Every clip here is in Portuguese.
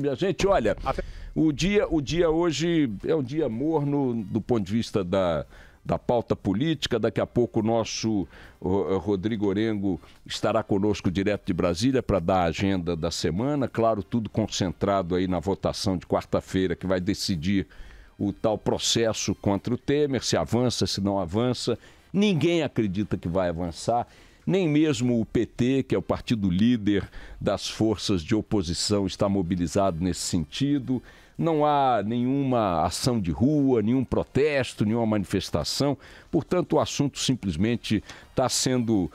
Minha gente, olha, o dia hoje é um dia morno do ponto de vista da pauta política. Daqui a pouco o nosso Rodrigo Orengo estará conosco direto de Brasília para dar a agenda da semana. Claro, tudo concentrado aí na votação de quarta-feira, que vai decidir o tal processo contra o Temer, se avança, se não avança. Ninguém acredita que vai avançar. Nem mesmo o PT, que é o partido líder das forças de oposição, está mobilizado nesse sentido. Não há nenhuma ação de rua, nenhum protesto, nenhuma manifestação. Portanto, o assunto simplesmente está sendo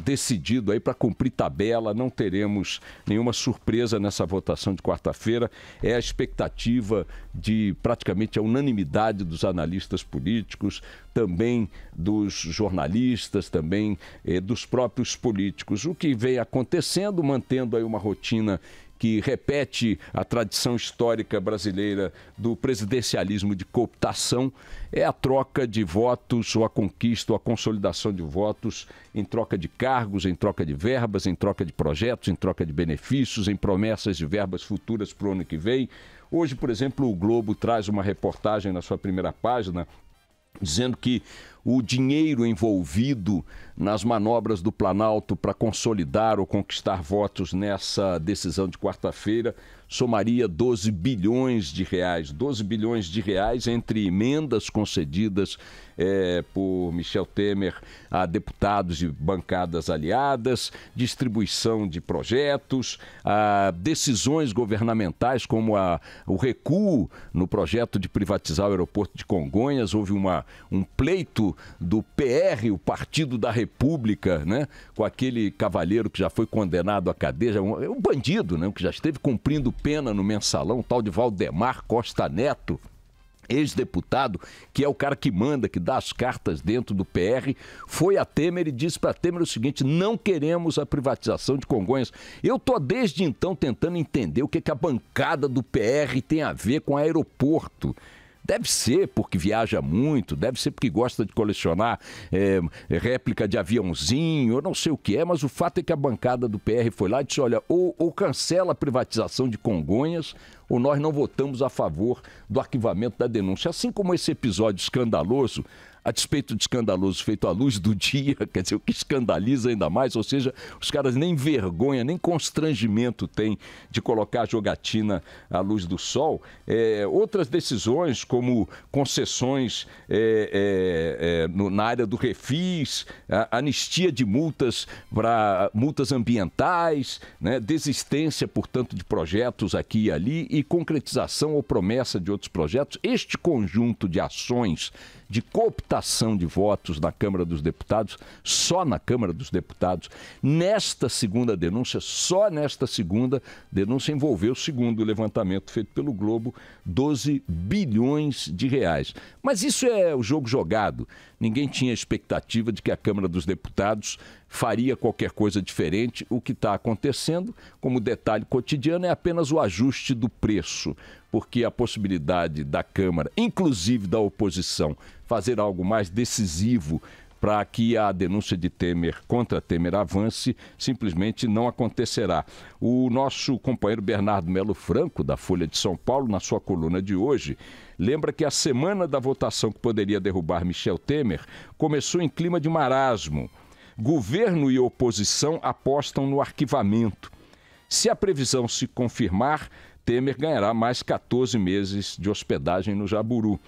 decidido aí para cumprir tabela. Não teremos nenhuma surpresa nessa votação de quarta-feira. É a expectativa de praticamente a unanimidade dos analistas políticos, também dos jornalistas, também dos próprios políticos. O que vem acontecendo, mantendo aí uma rotina que repete a tradição histórica brasileira do presidencialismo de cooptação, é a troca de votos, ou a conquista, ou a consolidação de votos em troca de cargos, em troca de verbas, em troca de projetos, em troca de benefícios, em promessas de verbas futuras para o ano que vem. Hoje, por exemplo, o Globo traz uma reportagem na sua primeira página dizendo que o dinheiro envolvido nas manobras do Planalto para consolidar ou conquistar votos nessa decisão de quarta-feira somaria 12 bilhões de reais. 12 bilhões de reais entre emendas concedidas por Michel Temer a deputados de bancadas aliadas, distribuição de projetos, decisões governamentais como o recuo no projeto de privatizar o aeroporto de Congonhas. Houve um pleito do PR, o Partido da República, né, com aquele cavalheiro que já foi condenado à cadeia, um bandido, né, que já esteve cumprindo pena no mensalão, tal de Valdemar Costa Neto, ex-deputado, que é o cara que manda, que dá as cartas dentro do PR, foi a Temer e disse para Temer o seguinte: não queremos a privatização de Congonhas. Eu estou desde então tentando entender o que a bancada do PR tem a ver com aeroporto. Deve ser porque viaja muito, deve ser porque gosta de colecionar réplica de aviãozinho, eu não sei o que é, mas o fato é que a bancada do PR foi lá e disse: olha, ou cancela a privatização de Congonhas, ou nós não votamos a favor do arquivamento da denúncia. Assim como esse episódio escandaloso, a despeito de escandaloso feito à luz do dia, quer dizer, o que escandaliza ainda mais, ou seja, os caras nem vergonha, nem constrangimento têm de colocar a jogatina à luz do sol. Outras decisões, como concessões na área do refis, anistia de multas para multas ambientais, né, desistência, portanto, de projetos aqui e ali e concretização ou promessa de outros projetos. Este conjunto de ações de cooptação de votos na Câmara dos Deputados, só na Câmara dos Deputados, nesta segunda denúncia, só nesta segunda denúncia envolveu, segundo o levantamento feito pelo Globo, 12 bilhões de reais. Mas isso é o jogo jogado. Ninguém tinha expectativa de que a Câmara dos Deputados faria qualquer coisa diferente. O que está acontecendo, como detalhe cotidiano, é apenas o ajuste do preço, porque a possibilidade da Câmara, inclusive da oposição, fazer algo mais decisivo para que a denúncia de Temer contra Temer avance, simplesmente não acontecerá. O nosso companheiro Bernardo Melo Franco, da Folha de São Paulo, na sua coluna de hoje, lembra que a semana da votação que poderia derrubar Michel Temer começou em clima de marasmo. Governo e oposição apostam no arquivamento. Se a previsão se confirmar, Temer ganhará mais 14 meses de hospedagem no Jaburu.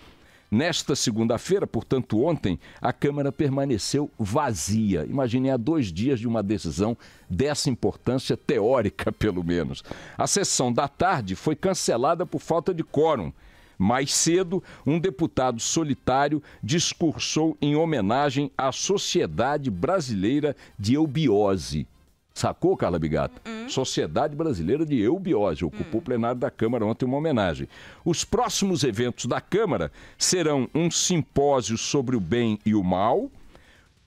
Nesta segunda-feira, portanto ontem, a Câmara permaneceu vazia. Imaginem, há 2 dias de uma decisão dessa importância teórica, pelo menos. A sessão da tarde foi cancelada por falta de quórum. Mais cedo, um deputado solitário discursou em homenagem à Sociedade Brasileira de Eubiose. Sacou, Carla Bigato? Sociedade Brasileira de Eubiose. Ocupou o plenário da Câmara ontem uma homenagem. Os próximos eventos da Câmara serão um simpósio sobre o bem e o mal,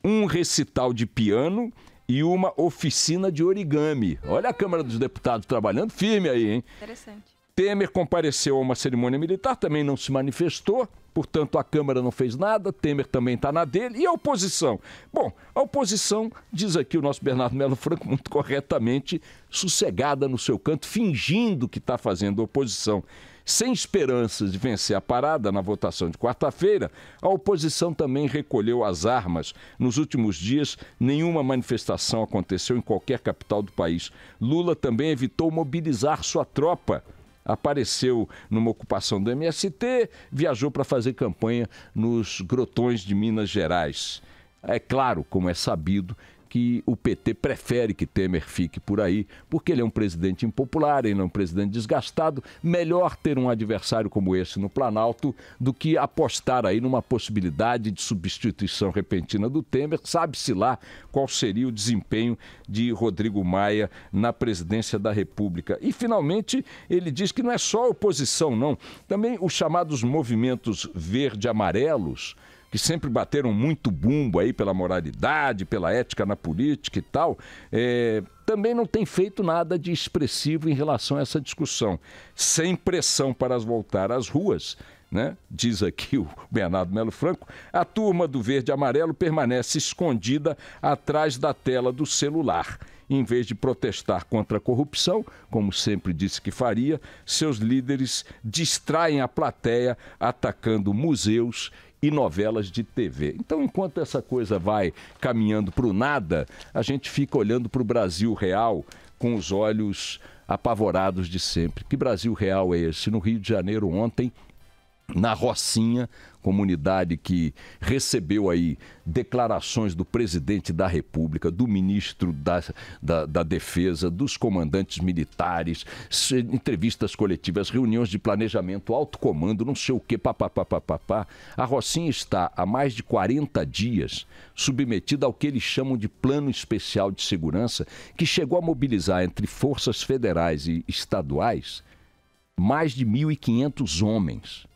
um recital de piano e uma oficina de origami. Olha a Câmara dos Deputados trabalhando firme aí, hein? Interessante. Temer compareceu a uma cerimônia militar, também não se manifestou. Portanto, a Câmara não fez nada, Temer também está na dele. E a oposição? Bom, a oposição, diz aqui o nosso Bernardo Melo Franco muito corretamente, sossegada no seu canto, fingindo que está fazendo oposição. Sem esperanças de vencer a parada na votação de quarta-feira, a oposição também recolheu as armas. Nos últimos dias, nenhuma manifestação aconteceu em qualquer capital do país. Lula também evitou mobilizar sua tropa. Apareceu numa ocupação do MST, viajou para fazer campanha nos grotões de Minas Gerais. É claro, como é sabido, que o PT prefere que Temer fique por aí, porque ele é um presidente impopular, ele é um presidente desgastado. Melhor ter um adversário como esse no Planalto do que apostar aí numa possibilidade de substituição repentina do Temer. Sabe-se lá qual seria o desempenho de Rodrigo Maia na presidência da República. E, finalmente, ele diz que não é só a oposição, não. Também os chamados movimentos verde-amarelos, que sempre bateram muito bumbo aí pela moralidade, pela ética na política e tal, também não tem feito nada de expressivo em relação a essa discussão. Sem pressão para voltar às ruas, né? Diz aqui o Bernardo Melo Franco, a turma do verde e amarelo permanece escondida atrás da tela do celular. Em vez de protestar contra a corrupção, como sempre disse que faria, seus líderes distraem a plateia atacando museus e novelas de TV. Então, enquanto essa coisa vai caminhando para o nada, a gente fica olhando para o Brasil real com os olhos apavorados de sempre. Que Brasil real é esse? No Rio de Janeiro, ontem, na Rocinha, comunidade que recebeu aí declarações do presidente da República, do ministro da Defesa, dos comandantes militares, entrevistas coletivas, reuniões de planejamento, alto comando, não sei o que, papapá. A Rocinha está há mais de 40 dias submetida ao que eles chamam de Plano Especial de Segurança, que chegou a mobilizar entre forças federais e estaduais mais de 1.500 homens.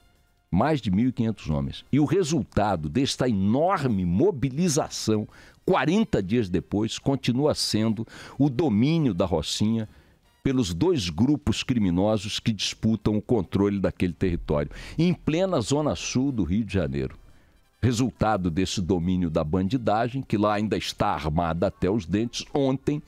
Mais de 1.500 homens. E o resultado desta enorme mobilização, 40 dias depois, continua sendo o domínio da Rocinha pelos dois grupos criminosos que disputam o controle daquele território, em plena zona sul do Rio de Janeiro. Resultado desse domínio da bandidagem, que lá ainda está armada até os dentes. Ontem,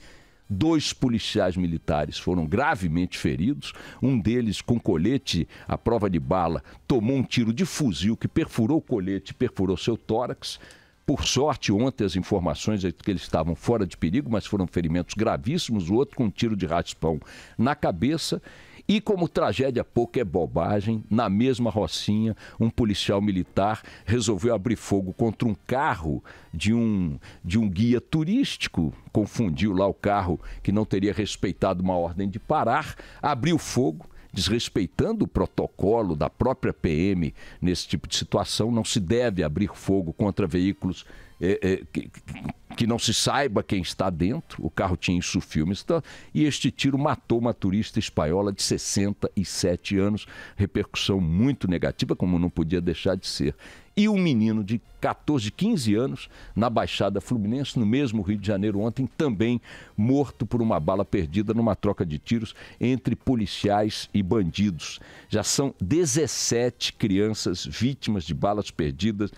2 policiais militares foram gravemente feridos, um deles com colete à prova de bala tomou um tiro de fuzil que perfurou o colete, perfurou seu tórax. Por sorte, ontem as informações é que eles estavam fora de perigo, mas foram ferimentos gravíssimos, o outro com um tiro de raspão na cabeça. E como tragédia pouco é bobagem, na mesma Rocinha, um policial militar resolveu abrir fogo contra um carro de um guia turístico, confundiu lá o carro que não teria respeitado uma ordem de parar, abriu fogo, desrespeitando o protocolo da própria PM nesse tipo de situação. Não se deve abrir fogo contra veículos que não se saiba quem está dentro. O carro tinha isso filmes, e este tiro matou uma turista espanhola de 67 anos, repercussão muito negativa, como não podia deixar de ser. E um menino de 14, 15 anos, na Baixada Fluminense, no mesmo Rio de Janeiro ontem, também morto por uma bala perdida numa troca de tiros entre policiais e bandidos. Já são 17 crianças vítimas de balas perdidas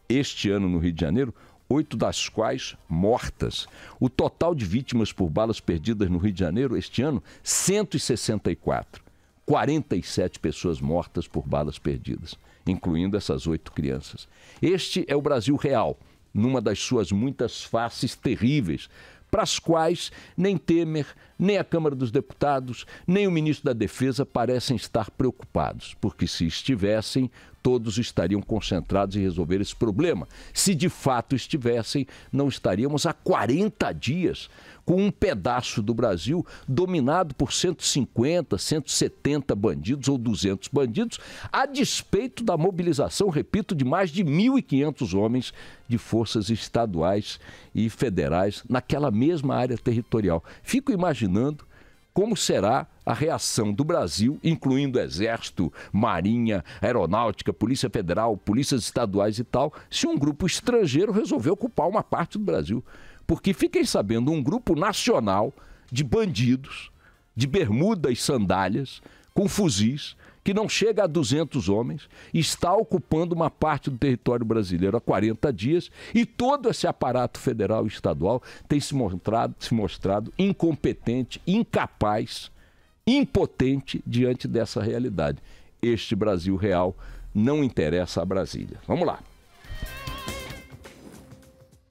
este ano no Rio de Janeiro, 8 das quais mortas. O total de vítimas por balas perdidas no Rio de Janeiro este ano, 164. 47 pessoas mortas por balas perdidas, incluindo essas 8 crianças. Este é o Brasil real, numa das suas muitas faces terríveis, para as quais nem Temer, nem a Câmara dos Deputados, nem o ministro da Defesa parecem estar preocupados, porque se estivessem, todos estariam concentrados em resolver esse problema. Se de fato estivessem, não estaríamos há 40 dias com um pedaço do Brasil dominado por 150, 170 bandidos ou 200 bandidos, a despeito da mobilização, repito, de mais de 1.500 homens de forças estaduais e federais naquela mesma área territorial. Fico imaginando como será a reação do Brasil, incluindo Exército, Marinha, Aeronáutica, Polícia Federal, polícias estaduais e tal, se um grupo estrangeiro resolver ocupar uma parte do Brasil. Porque fiquem sabendo, um grupo nacional de bandidos, de bermuda e sandálias, com fuzis, que não chega a 200 homens, está ocupando uma parte do território brasileiro há 40 dias e todo esse aparato federal e estadual tem se mostrado incompetente, incapaz, impotente diante dessa realidade. Este Brasil real não interessa a Brasília. Vamos lá.